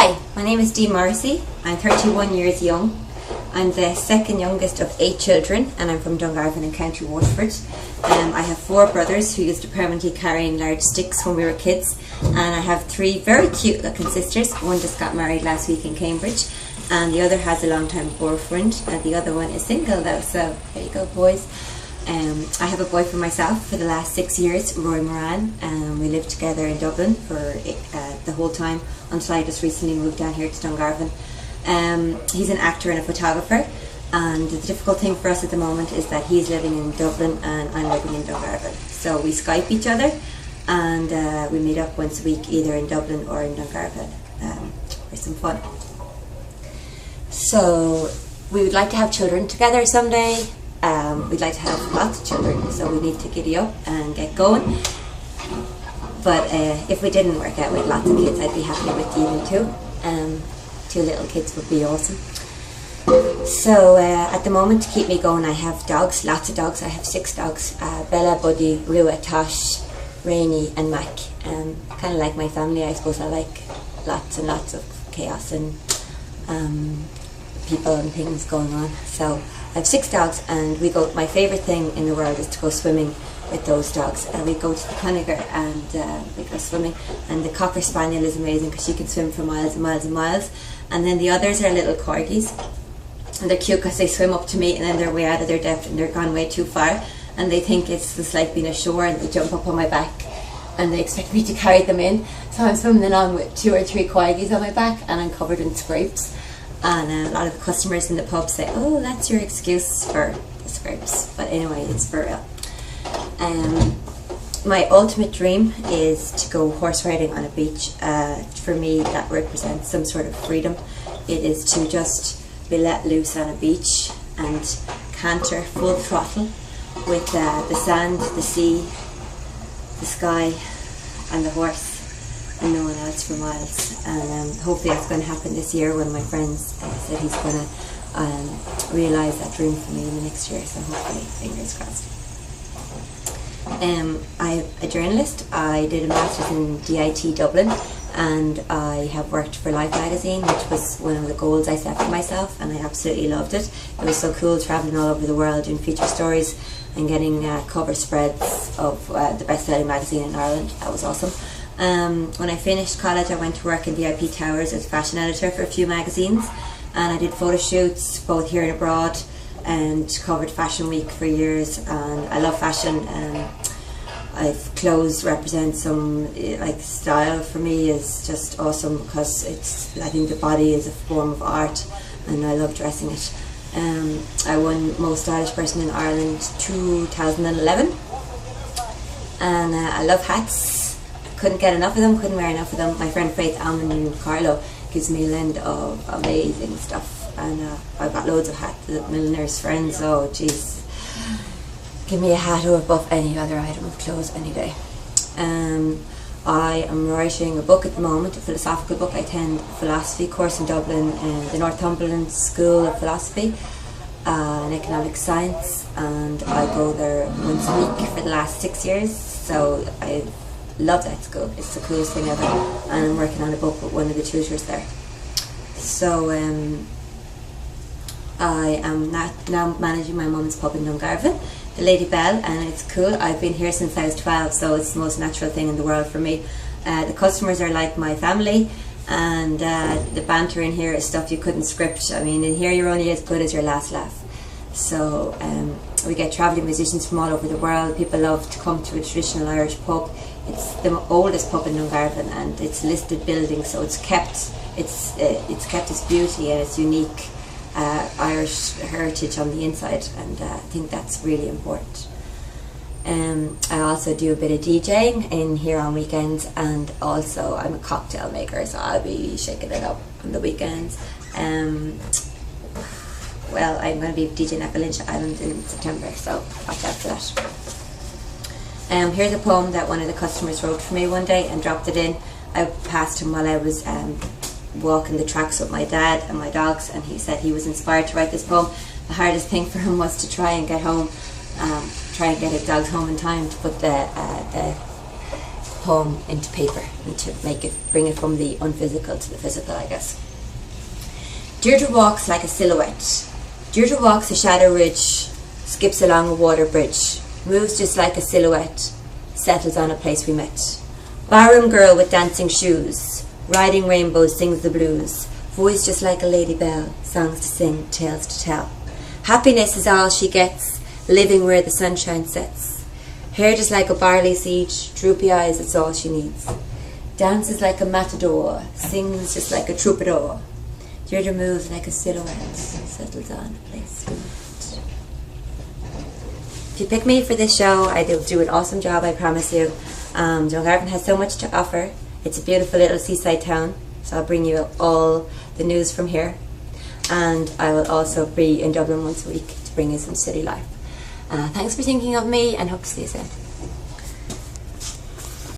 Hi, my name is Dee Morrissey. I'm 31 years young. I'm the second youngest of 8 children and I'm from Dungarvan in County Waterford. I have 4 brothers who used to permanently carrying large sticks when we were kids, and I have 3 very cute looking sisters. One just got married last week in Cambridge and the other has a long time boyfriend and the other one is single though, so there you go boys. I have a boyfriend myself for the last 6 years, Roy Moran. We lived together in Dublin for the whole time until I just recently moved down here to Dungarvan. He's an actor and a photographer, and the difficult thing for us at the moment is that he's living in Dublin and I'm living in Dungarvan. So we Skype each other and we meet up once a week either in Dublin or in Dungarvan for some fun. So we would like to have children together someday. We'd like to have lots of children, so we need to giddy up and get going. But if we didn't work out with lots of kids, I'd be happy with even 2. 2 little kids would be awesome. So at the moment, to keep me going, I have dogs, lots of dogs. I have 6 dogs, Bella, Buddy, Rua, Tosh, Rainy and Mac. Kind of like my family, I suppose. I like lots and lots of chaos and people and things going on. So I have 6 dogs and we go, my favourite thing in the world is to go swimming with those dogs. We go to the Coniger and we go swimming, and the Cocker Spaniel is amazing because she can swim for miles and miles and miles, and then the others are little corgis and they're cute because they swim up to me and then they're way out of their depth and they're gone way too far and they think it's just like being ashore and they jump up on my back and they expect me to carry them in, so I'm swimming along with 2 or 3 corgis on my back and I'm covered in scrapes. And a lot of the customers in the pub say, oh, that's your excuse for the scrapes. But anyway, it's for real. My ultimate dream is to go horse riding on a beach. For me, that represents some sort of freedom. It is to just be let loose on a beach and canter full throttle with the sand, the sea, the sky and the horse, and no one else for miles. And hopefully that's going to happen this year. One of my friends said he's going to realise that dream for me in the next year, so hopefully, fingers crossed. I'm a journalist. I did a Masters in DIT Dublin and I have worked for Life magazine, which was one of the goals I set for myself, and I absolutely loved it. It was so cool travelling all over the world doing feature stories and getting cover spreads of the best-selling magazine in Ireland. That was awesome. When I finished college, I went to work in VIP Towers as fashion editor for a few magazines, and I did photo shoots both here and abroad and covered Fashion Week for years, and I love fashion. Clothes represent some like style. For me is just awesome because I think the body is a form of art and I love dressing it. I won Most Stylish Person in Ireland 2011 and I love hats. Couldn't get enough of them, couldn't wear enough of them. My friend Faith Almond in Carlow gives me a lend of amazing stuff, and I've got loads of hats. The Milliners friends, oh jeez, give me a hat or above any other item of clothes any day. I am writing a book at the moment, a philosophical book. I attend a philosophy course in Dublin in the Northumberland School of Philosophy and Economic Science, and I go there once a week for the last 6 years, so I love that school. It's the coolest thing ever, and I'm working on a book with one of the tutors there. So I am now managing my mum's pub in Dungarvan, the Lady Bell, and it's cool. I've been here since I was 12, so it's the most natural thing in the world for me. The customers are like my family, and the banter in here is stuff you couldn't script. I mean, in here you're only as good as your last laugh. So we get travelling musicians from all over the world. People love to come to a traditional Irish pub. It's the oldest pub in Dungarvan and it's a listed building, so it's kept its beauty and its unique Irish heritage on the inside, and I think that's really important. I also do a bit of DJing in here on weekends, and also I'm a cocktail maker, so I'll be shaking it up on the weekends. Well, I'm going to be DJing at Valentia Island in September, so watch out for that. Here's a poem that one of the customers wrote for me one day and dropped it in. I passed him while I was walking the tracks with my dad and my dogs, and he said he was inspired to write this poem. The hardest thing for him was to try and get home, try and get his dogs home in time to put the poem into paper and to bring it from the unphysical to the physical, I guess. Deirdre walks like a silhouette. Deirdre walks a shadow ridge, skips along a water bridge, moves just like a silhouette, settles on a place we met. Barroom girl with dancing shoes, riding rainbows sings the blues, voice just like a lady bell, songs to sing, tales to tell. Happiness is all she gets, living where the sunshine sets. Hair just like a barley seed, droopy eyes, it's all she needs. Dances like a matador, sings just like a troubadour. Deirdre moves like a silhouette, settles on a place we met. If you pick me for this show, I will do an awesome job, I promise you. Dungarvan has so much to offer. It's a beautiful little seaside town, so I'll bring you all the news from here. And I will also be in Dublin once a week to bring you some city life. Thanks for thinking of me, and hope to see you soon.